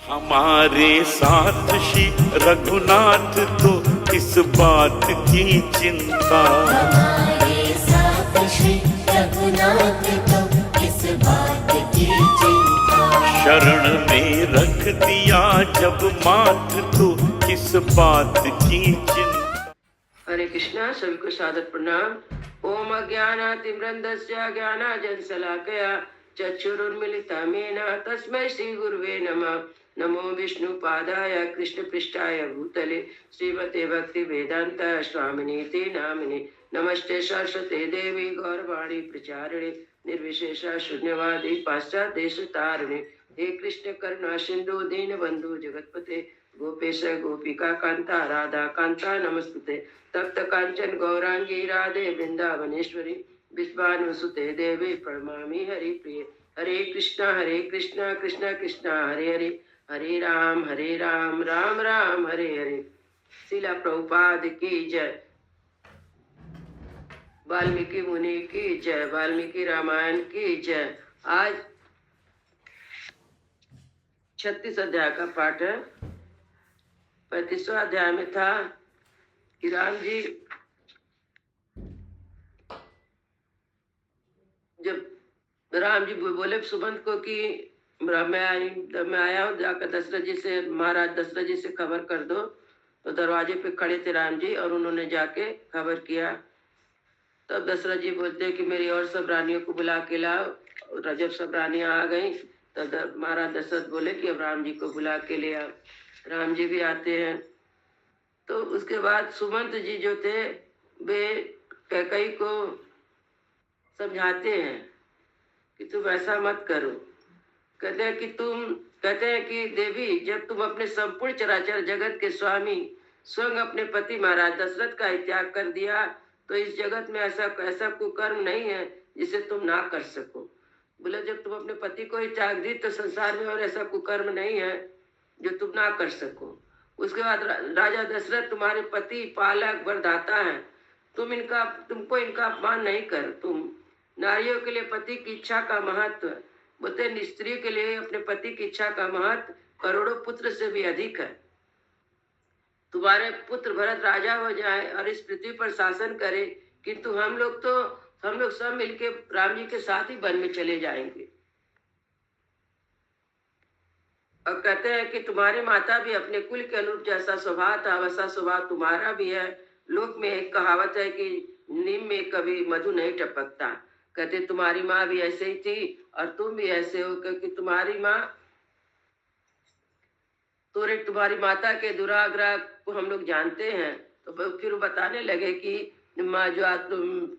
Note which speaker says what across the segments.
Speaker 1: हमारे साथ श्री रघुनाथ तो किस बात की चिंता,
Speaker 2: हमारे साथ श्री रघुनाथ तो किस बात की चिंता।
Speaker 1: शरण में रख दिया जब माथ तो किस बात की चिंता।
Speaker 3: हरे कृष्णा, सभी को सादर प्रणाम। ओम अज्ञानातिमृन्दस्य ज्ञानाञ्जनशलाकया चक्षुरुन्मीलितं येन तस्मै श्री गुरुवे नमः। नमो विष्णुपादाय कृष्णपृष्ठाय भूतले श्रीमते भक्ति वेदांत स्वामिनीति नामिने। नमस्ते सरस्वते देवी गौरवाणी प्रचारिणे निर्विशेष शून्यवादी पाश्चात्य देश तारिणे। हे कृष्ण करुणा सिंधु दीनबंधु जगतपते गोपेश गोपिका कांता राधा कांता नमस्तुते। तप्त कांचन गौरांगी राधे वृंदावनेश्वरी विश्वानुसुते देवी प्रणमामि हरि प्रिय। हरे कृष्णा कृष्णा कृष्णा हरे हरे, हरे राम राम राम हरे हरे। शिला प्रभुपाद की जय। वाल्मीकि मुनि की जय। वाल्मीकि रामायण की जय। आज 36 अध्याय का पाठ है। 35वां अध्याय में था कि राम जी बोले सुमंत को कि मैं आया हूँ, जाकर दशरथ जी से, महाराज दशरथ जी से खबर कर दो। तो दरवाजे पे खड़े थे राम जी और उन्होंने जाके खबर किया। तब दशरथ जी बोलते कि मेरी और सब रानियों को बुला के लाओ। जब सब रानियां आ गई तब महाराज दशरथ बोले कि अब राम जी को बुला के ले आओ। राम जी भी आते हैं। तो उसके बाद सुमंत जी जो थे वे कैकई को समझाते हैं कि तुम ऐसा मत करो। कहते हैं कि देवी, जब तुम अपने संपूर्ण चराचर जगत के स्वामी स्वयं अपने पति महाराज दशरथ का ही त्याग कर दिया, तो इस जगत में ऐसा कुकर्म नहीं है जिसे तुम ना कर सको। बोले जब तुम अपने पति को ही त्याग दी तो संसार में और ऐसा कुकर्म नहीं है जो तुम ना कर सको। उसके बाद राजा दशरथ तुम्हारे पति पालक वरदाता है। तुमको इनका अपमान नहीं कर। तुम नारियों के लिए पति की इच्छा का महत्व, बोलते स्त्री के लिए अपने पति की इच्छा का महत्व करोड़ों पुत्र से भी अधिक है। तुम्हारे पुत्र भरत राजा हो जाए और इस पृथ्वी पर शासन करे, किंतु हम लोग सब मिलके राम जी के साथ ही वन में चले जाएंगे। और कहते हैं कि तुम्हारी माता भी अपने कुल के अनुरूप जैसा स्वभाव था वैसा स्वभाव तुम्हारा भी है। लोक में एक कहावत है कि नीम में कभी मधु नहीं टपकता। कहते तुम्हारी माँ भी ऐसे ही थी और तुम भी ऐसे हो, क्योंकि तुम्हारी माता के दुराग्रह को हम लोग जानते हैं। तो फिर बताने लगे कि माँ जो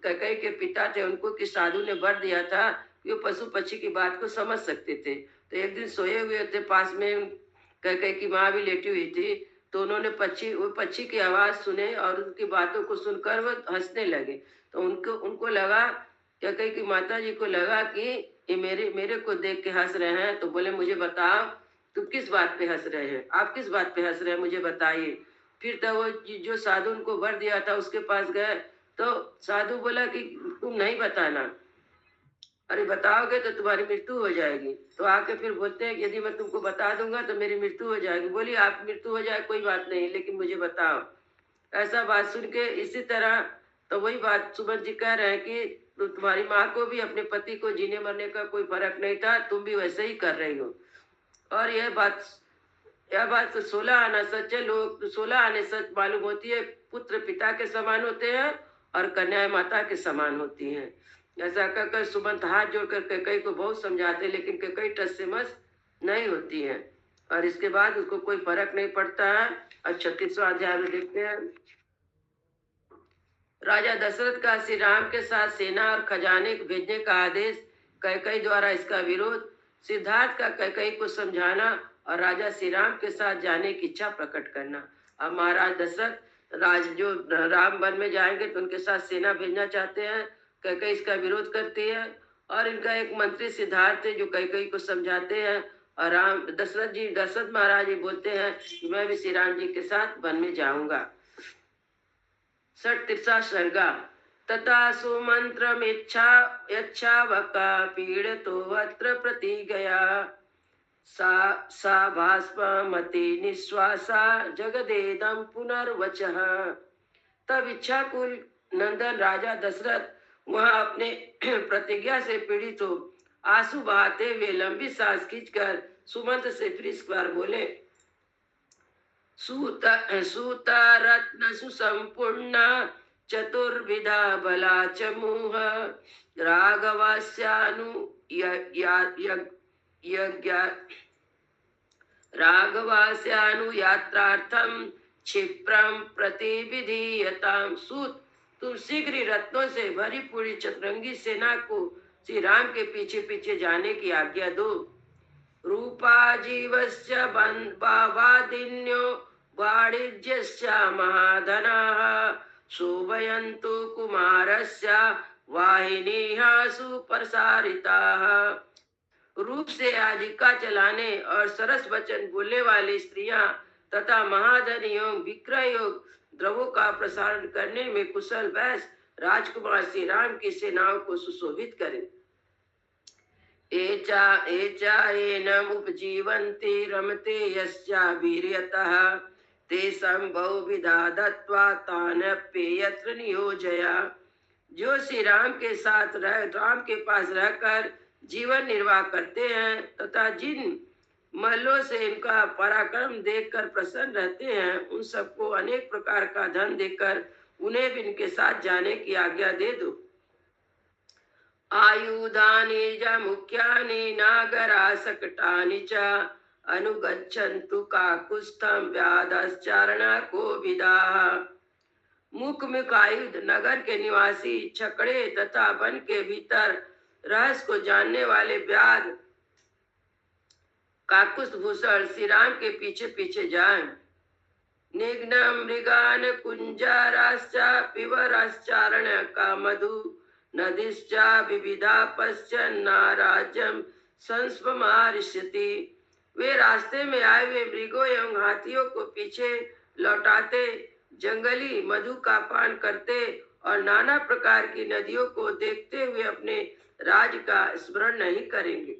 Speaker 3: कैकई के पिता थे उनको किस साधु ने वर दिया था कि वो पशु पक्षी की बात को समझ सकते थे। तो एक दिन सोए हुए थे, पास में कैकई की माँ भी लेटी हुई थी। तो उन्होंने पक्षी की आवाज सुने और उनकी बातों को सुनकर वो हंसने लगे। तो उनको लगा, कैकई की माता जी को लगा कि ये मेरे को देख के हंस रहे हैं। तो बोले मुझे बताओ तुम किस बात पे हंस रहे हैं, आप किस बात पे हंस रहे हैं, मुझे बताइए। फिर तब वो जो साधु उनको वर दिया था उसके पास गए। तो साधु बोला कि तुम नहीं बताना, अरे बताओगे तो तुम्हारी मृत्यु हो जाएगी। तो आके फिर बोलते हैं यदि मैं तुमको बता दूंगा तो मेरी मृत्यु हो जाएगी। बोली आप मृत्यु हो जाए कोई बात नहीं, लेकिन मुझे बताओ। ऐसा बात सुन के इसी तरह तो वही बात सुमन जी कह रहे हैं कि तुम्हारी माँ को भी अपने पति को जीने मरने का कोई फर्क नहीं था, तुम भी वैसे ही कर रही हो। और यह बात तो 16 आना सच है। लोग 16 आने सच मालूम होती है। पुत्र पिता के समान होते हैं और कन्याएं माता के समान होती हैं। ऐसा कहकर सुमंत हाथ जोड़कर कैकई को बहुत समझाते, लेकिन कैकई टस से मस नहीं होती है। और इसके बाद उसको कोई फर्क नहीं पड़ता है। और 36वां अध्याय में देखते हैं, राजा दशरथ का श्री राम के साथ सेना और खजाने भेजने का आदेश, कैकई द्वारा इसका विरोध, सिद्धार्थ का कैकई को समझाना और राजा श्री राम के साथ जाने की इच्छा प्रकट करना। अब महाराज दशरथ जो राम वन में जाएंगे तो उनके साथ सेना भेजना चाहते हैं। कैकई इसका विरोध करती है और इनका एक मंत्री सिद्धार्थ है जो कैकई को समझाते हैं। और दशरथ महाराज जी बोलते हैं कि मैं भी श्री राम जी के साथ वन में जाऊंगा। 33वां सर्गा। तथा सुमंत्रमिच्छा यच्छावका पीड़ितो अत्र प्रति गया सा भास्पमति निश्वासा जगदेदम पुनर्वचः। तब इच्छाकुल नंदन राजा दशरथ वहां अपने प्रतिज्ञा से पीड़ित हो आंसू बहाते हुए लंबी सांस खींचकर सुमंत से फिर इस बार बोले, सूत रत्न सुसंपूर्ण चतुर्विधा बला च मुह राघवास्यानु राघवास्यानुयात्रार्थम क्षिप्रम प्रतिविधीयताम। सूत, तुम शीघ्र ही रत्नों से भरी पूरी चतुरंगी सेना को श्री राम के पीछे पीछे जाने की आज्ञा दो। रूपा जीवस्य वादिन्यो वाणिज्यस्य महाधनाः शोभयन्तु कुमारस्य वाहिनीः सुप्रसारिताः। रूप से आजीविका चलाने और सरस वचन बोलने वाली स्त्रियां तथा महाधन एवं विक्रय योग द्रव्यों का प्रसारण करने में कुशल वैश्य राजकुमार श्री राम की सेनाओं को सुशोभित करें। एचा एनम उपजीवन्ति रमते यस्या वीर्यतः तेषां बहुविधा दत्त्वा तानप्ये यत्र नियोजया। जो श्री राम के साथ राम के पास रहकर जीवन निर्वाह करते हैं तथा जिन मल्लों से इनका पराक्रम देखकर प्रसन्न रहते हैं उन सबको अनेक प्रकार का धन देकर उन्हें भी इनके साथ जाने की आज्ञा दे दो। आयुधानि च मुख्यानि नागरासकटानि च अनुगच्छन्तु काकुत्स्थं व्याधश्चारणकोविदाः। मुख आयुध नगर के निवासी छकड़े तथा वन के भीतर रहस्य को जानने वाले व्याध काकुस्थ भूषण श्री राम के पीछे पीछे जाएं। निघ्न मृगान कुंजाराश्च पिबराश्चारण का मधु नदीश्च विविधा पश्चन्ना राज्यम संस्पमारिष्यति। वे रास्ते में आए हुए मृगों एवं हाथियों को पीछे लौटाते, जंगली मधु का पान करते और नाना प्रकार की नदियों को देखते हुए अपने राज का स्मरण नहीं करेंगे।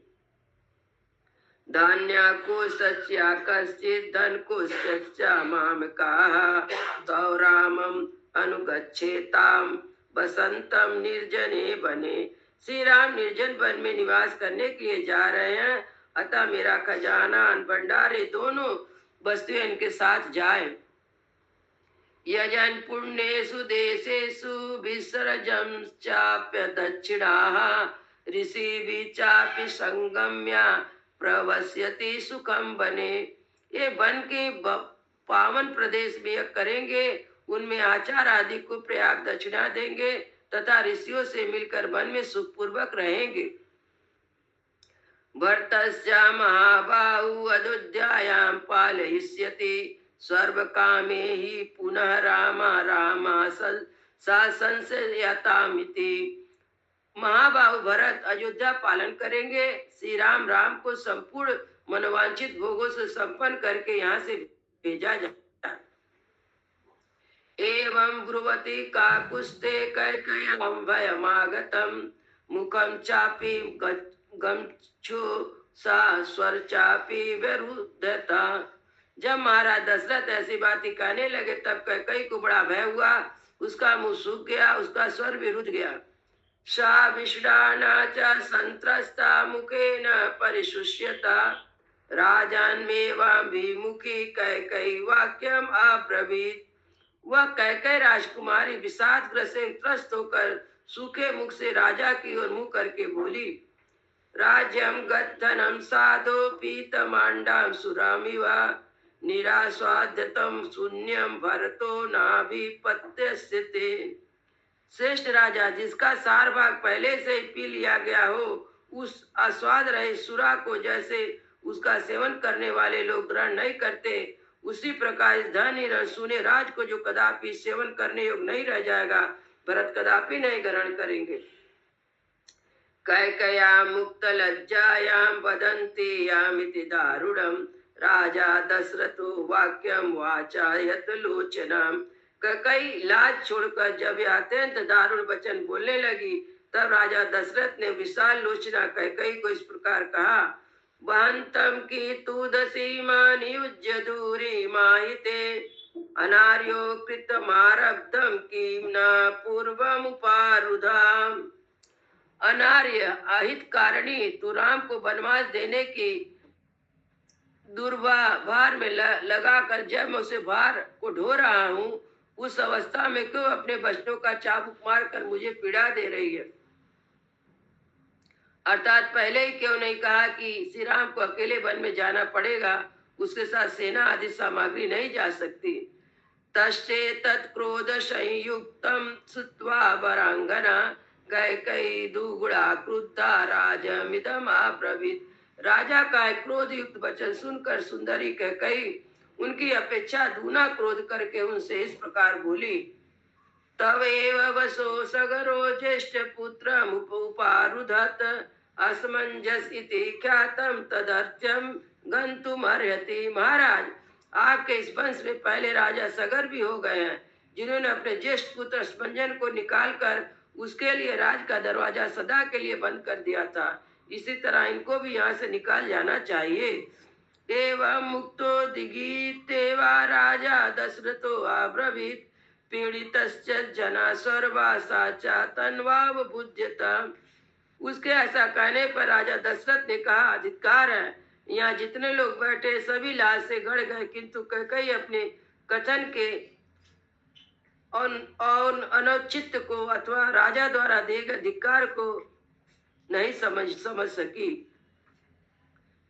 Speaker 3: धान्य को सच्या कश्चित धन को सच्चा माम कहा तौ रामम अनुगच्छेताम बसंतम निर्जने बने। श्री राम निर्जन वन में निवास करने के लिए जा रहे हैं, अतः मेरा खजाना भंडारे दोनों वस्तुएं इनके साथ जाए। यजन पुण्येषु देशेषु विसर्जं चाप्य दक्षिणाः ऋषि चापि संगम्य प्रवस्यति सुखम बने। ये वन के पावन प्रदेश में करेंगे, उनमें आचार आदि को पर्याप्त दक्षिणा देंगे तथा ऋषियों से मिलकर वन में सुखपूर्वक रहेंगे। भरतस्य महाबाहु अयोध्यायां पालयिष्यति सर्वकामे हि पुनः रामा सा संशयतामिति। महाबाहु भरत अयोध्या पालन करेंगे। श्री राम को संपूर्ण मनोवांछित भोगों से संपन्न करके यहाँ से भेजा जाता। एवं ब्रुवति काकुस्ते कैकेय्यां भयमागतं मुखं चापि गम्क्षु सा स्वर चापि विरुद्धता। जब महाराज दशरथ ऐसी बातें कहने लगे तब कैकेयी को बड़ा भय हुआ, उसका मुंह सूख गया, उसका स्वर भी रुध गया। सा विषाणा च संत्रस्ता मुखेन परिशुष्यता राजान्मेवाभिमुखी कैकेयी वाक्यम अब्रवीत। वह कैकेयी राजकुमारी विषादग्रस्त से त्रस्त होकर सूखे मुख से राजा की ओर मुंह करके बोली, राज्यम गद्धनम साधो पीतमांडां सुरामिव निरास्वाद्यतम शून्यम भरतो नाभिपत्यस्यते। श्रेष्ठ राजा, जिसका सार भाग पहले से ही पी लिया गया हो, उस आस्वाद रहे सुरा को जैसे उसका सेवन करने वाले लोग ग्रहण नहीं करते, उसी प्रकार इस धन सुने राज को जो कदापि सेवन करने योग्य नहीं रह जाएगा, भरत कदापि नहीं ग्रहण करेंगे। कैकेय्या मुक्त लज्जायां वदन्ति यामिति दारुणं राजा दशरथो वाक्यम वाचायत लोचनम। कैकेयी लाज छोड़कर जब यह अत्यंत दारुण वचन बोलने लगी, तब राजा दशरथ ने विशाल लोचना कैकेयी को इस प्रकार कहा, वहंतम की तूदसीमा नियुज्य दूरी माहिते अनार्यो कृतमारब्धम कीम न पूर्वमुपारुधाम। अनार्य अहित कारणी तू राम को वनवास देने की भार में लगा कर जब मैं उसे भार को ढो रहा हूँ, उस अवस्था में क्यों अपने वचनों का चाबुक मार कर मुझे पीड़ा दे रही है। अर्थात पहले ही क्यों नहीं कहा कि श्री राम को अकेले वन में जाना पड़ेगा, उसके साथ सेना आदि सामग्री नहीं जा सकती। तस्ते तत्क्रोध संयुक्तम सुत्वा वरांगना कैकयी दुगुड़ा क्रुद्धा राजमिदम अब्रवीत। राजा का क्रोध युक्त वचन सुनकर सुंदरी कैकयी उनकी अपेक्षा दूना क्रोध करके उनसे इस प्रकार बोली। तव एव वसो सगरो ज्येष्ठ पुत्र उपारुधत असमंजस इति ख्यातम तदर्थ्यम गंतुम अर्हति। महाराज, आपके इस वंश में पहले राजा सगर भी हो गए हैं, जिन्होंने अपने ज्येष्ठ पुत्र असमंजन को निकालकर उसके लिए राज का दरवाजा सदा के लिए बंद कर दिया था। इसी तरह इनको भी यहाँ से निकाल जाना चाहिए। एवं मुक्तो दिगीतेवा राजा दशरथो अब्रवीत पीड़ितश्च जना सर्वा साचा तन्वाव बुध्यता। उसके ऐसा कहने पर राजा दशरथ ने कहा, अधिकार है, यहाँ जितने लोग बैठे सभी लाश से गड़ गए, किंतु कैकयी अपने कथन के अनौचित्य को अथवा राजा द्वारा दिए गए धिक्कार को नहीं समझ सकी।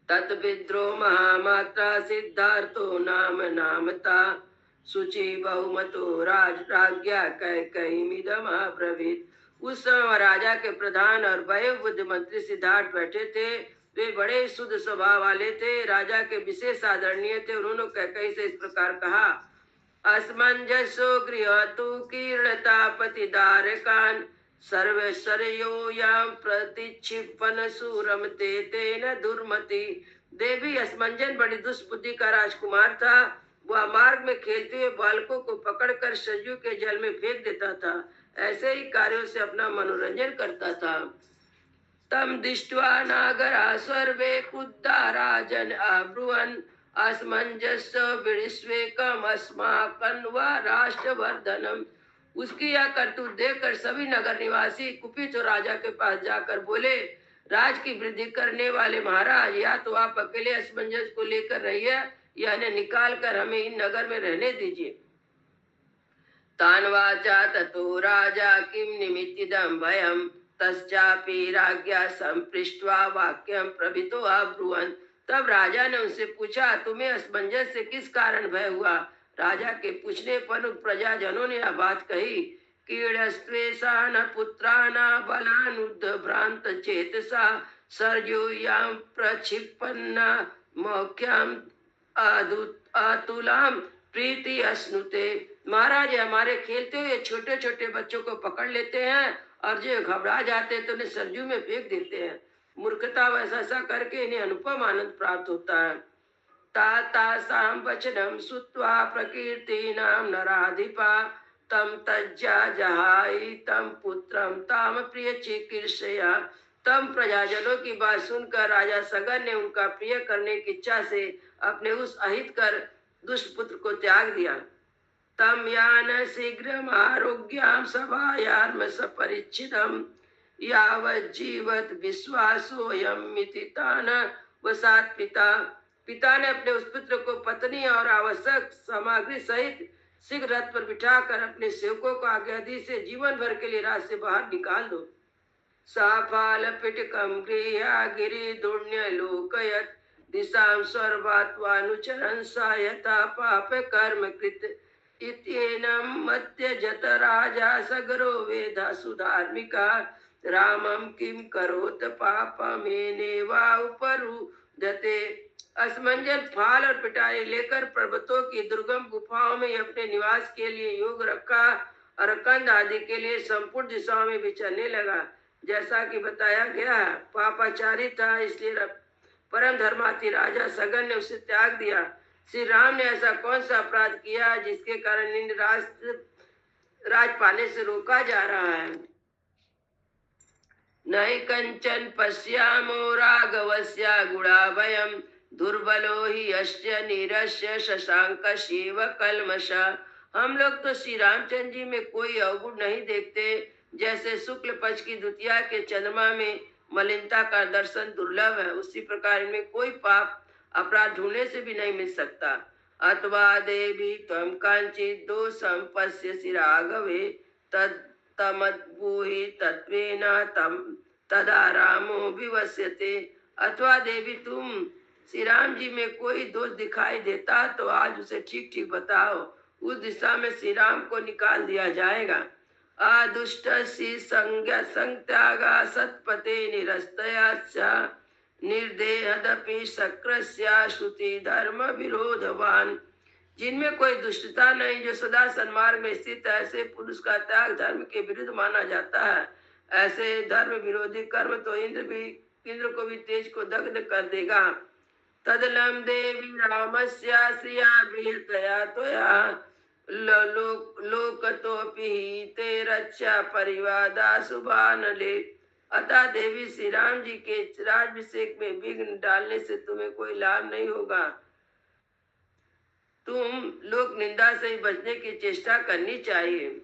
Speaker 3: तत्विद्रो महामात्रा सिद्धार्थो नाम नामता सुचि बहुमतो राज्ञा कैकयीमिदम अब्रवीत। उस समय राजा के प्रधान और वयोवृद्ध मंत्री सिद्धार्थ बैठे थे। वे बड़े शुद्ध स्वभाव वाले थे, राजा के विशेष आदरणीय थे। उन्होंने कैकयी से इस प्रकार कहा, असमंजसो गृह तु कीर्णतापति दारकान सर्वस्वरयो याम प्रतिक्षिपन सुरमते तेन दुर्मति। देवी असमंजन बड़ी दुष्बुद्धि का राजकुमार था। वह मार्ग में खेलते हुए बालकों को पकड़कर सरयू के जल में फेंक देता था। ऐसे ही कार्यों से अपना मनोरंजन करता था। तम दृष्ट्वा नागरा सर्वे क्रुद्धा राजन अब्रुवन् असमंजस विश्वेकम अस्माकं व राष्ट्रवर्धनम। उसकी यह करतूत देखकर सभी नगर निवासी कुपित हो राजा के पास जाकर बोले, राज की वृद्धि करने वाले महाराज, या तो आप अकेले असमंजस को लेकर रहिए या इन्हें निकाल कर हमें इन नगर में रहने दीजिए। तान्वाचा ततो राजा किम निमित्तिदं भयम तस्चापि राज्ञा संपृष्ट्वा वाक्यम प्रभितो अब्रुवन्। तब राजा ने उनसे पूछा, तुम्हें असमंजस से किस कारण भय हुआ। राजा के पूछने पर प्रजाजनों ने यह बात कही, कीड़स्त्वेषा न पुत्रा न बलानुद्ध भ्रांत चेतसा सरयूयां प्रक्षिपन्ना मौख्याम अतुलाम प्रीति अश्नुते। महाराज, हमारे खेलते हुए छोटे छोटे बच्चों को पकड़ लेते हैं और जो घबरा जाते तो उन्हें सरजू में फेंक देते हैं। मूर्खता वैसा करके इन्हें अनुपम आनंद प्राप्त होता है। तासाम वचनम सुत्वा प्रकीर्तिनाम नराधिपा तम तज्जा जहाई तम पुत्रम ताम प्रिय चिकीर्षया। तम प्रजाजनों की बात सुनकर राजा सगर ने उनका प्रिय करने की इच्छा से अपने उस अहित कर दुष्ट पुत्र को त्याग दिया। तम यान शीघ्रम आरोग्याम सभायार्म सपरिच्छिदम यावत् जीवत विश्वासोयम मिति तान वसात पिता। पिता ने अपने उस पुत्र को पत्नी और आवश्यक सामग्री सहित शीघ्र रथ पर बिठाकर अपने सेवकों को आज्ञा दी से जीवन भर के लिए राज से बाहर निकाल दो। साफाल पिटकम गृह्या गिरि दुर्ण्य लोकयत दिशां सर्वात्वानुचरन् सा यथा पाप कर्म कृत इत्येनं मत्यजत राजा सगरो वेदा सुधार्मिका रामम किम करोत पापमेनेवा उपरुदते। असमंजन फाल और पिटारी लेकर पर्वतों की दुर्गम गुफाओं में अपने निवास के लिए योग रखा और कंद आदि के लिए संपूर्ण दिशाओं में विचरने लगा। जैसा कि बताया गया, पापाचारी था, इसलिए परम धर्मार्थी राजा सगन ने उसे त्याग दिया। श्री राम ने ऐसा कौन सा अपराध किया जिसके कारण इन राज पाने से रोका जा रहा है। नहि कंचन पश्यामो राघवस्य गुणाभयम् दुर्बलो ही अश्य नीरस्य शशांक शिव कलमश। हम लोग तो श्री रामचंद्र जी में कोई अवगुण नहीं देखते, जैसे शुक्ल पक्ष की द्वितीया के चंद्रमा में मलिनता का दर्शन दुर्लभ है, उसी प्रकार इनमें कोई पाप अपराध ढूंढने से भी नहीं मिल सकता। अथवा देवी त्वं कांचित दोषं पश्यसि राघवे तद तमद्भूहि तत्वेन तम तदा रामो विवस्यते। अथवा देवी तुम श्री राम जी में कोई दोष दिखाई देता तो आज उसे ठीक ठीक बताओ, उस दिशा में श्री राम को निकाल दिया जाएगा। आदुष्ट संज्ञा संत्यागा सत्पते निरस्तया निर्देहदपि शक्रस्या श्रुति धर्म विरोधवान। जिनमें कोई दुष्टता नहीं, जो सदा सन्मार्ग में स्थित है, ऐसे पुरुष का त्याग धर्म के विरुद्ध माना जाता है। ऐसे धर्म विरोधी कर्म तो इंद्र को भी तेज को दग्ध कर देगा। तदलम देवी रामस्य श्रिया विहतया त्वया लोकतोपि ते रक्षा परिवादा शुभानले। अतः देवी श्री राम जी के राज्याभिषेक में विघ्न डालने से तुम्हें कोई लाभ नहीं होगा। तुम लोक निंदा से बचने की चेष्टा करनी चाहिए।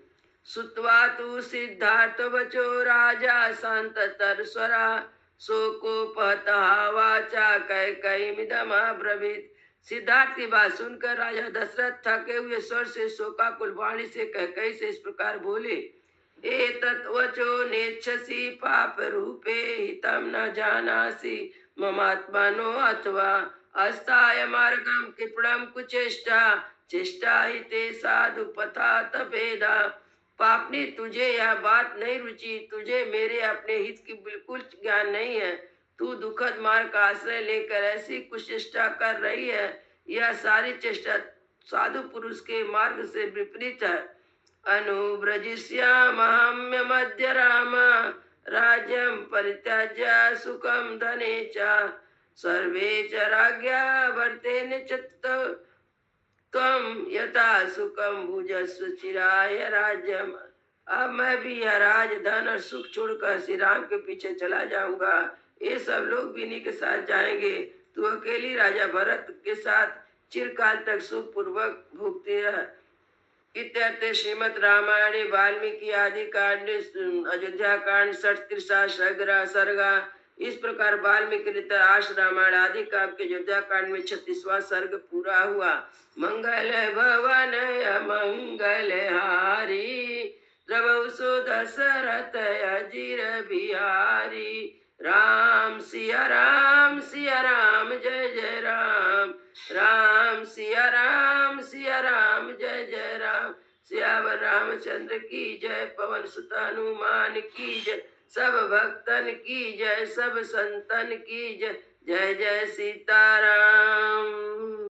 Speaker 3: सुत्वा तु सिद्धार्थ वचो राजा शांत तरस्वरा शोकोपहतः वाचा कैकयीमिदम् अब्रवीत्। सिद्धार्थ की बात सुनकर राजा दशरथ थके हुए स्वर से शोकाकुल वाणी से कैकयी से इस प्रकार बोले, एतत् वचो नेच्छसि पाप रूपे हितं न जानासि ममात्मनो अथवा अस्ताय मार्गम कृपणम कुचेष्टा चेष्टा ही ते साधु पथा तपेदा। पापनी तुझे यह बात नहीं रुचि, तुझे मेरे अपने हित की बिल्कुल ज्ञान नहीं है। तू दुखद मार्ग का आश्रय लेकर ऐसी कुचेष्टा कर रही है, यह सारी चेष्टा साधु पुरुष के मार्ग से विपरीत है। अनुव्रजिष्यामहम्य मध्य राम राज्यं परित्यज्य सुखम धने च सर्वे च राज्ञा वर्तेन च त्वं यथा सुखम भुजस्व चिराय राज्यम। अब मैं भी यह राज धन और सुख छोड़कर श्री राम के पीछे चला जाऊंगा। ये सब लोग भी इन्हीं के साथ जाएंगे, तू अकेली राजा भरत के साथ चिरकाल तक सुख पूर्वक भोगती रह। इत्यर्थे श्रीमद् रामायणे वाल्मीकि आदि कांड अयोध्या कांड 37 सर्गा। इस प्रकार वाल्मीकि रचित आश रामायण आदि काव्य के अयोध्या कांड में 36वां सर्ग पूरा हुआ। मंगल भवन मंगल हारी द्रवौ सो दशरथ अजीर बिहारी। राम सिया राम जय जय राम। राम सिया राम जय जय राम। सियावर रामचंद्र की जय, पवन सुत हनुमान की जय, सब भक्तन की जय, सब संतन की जय। जय जय सीताराम।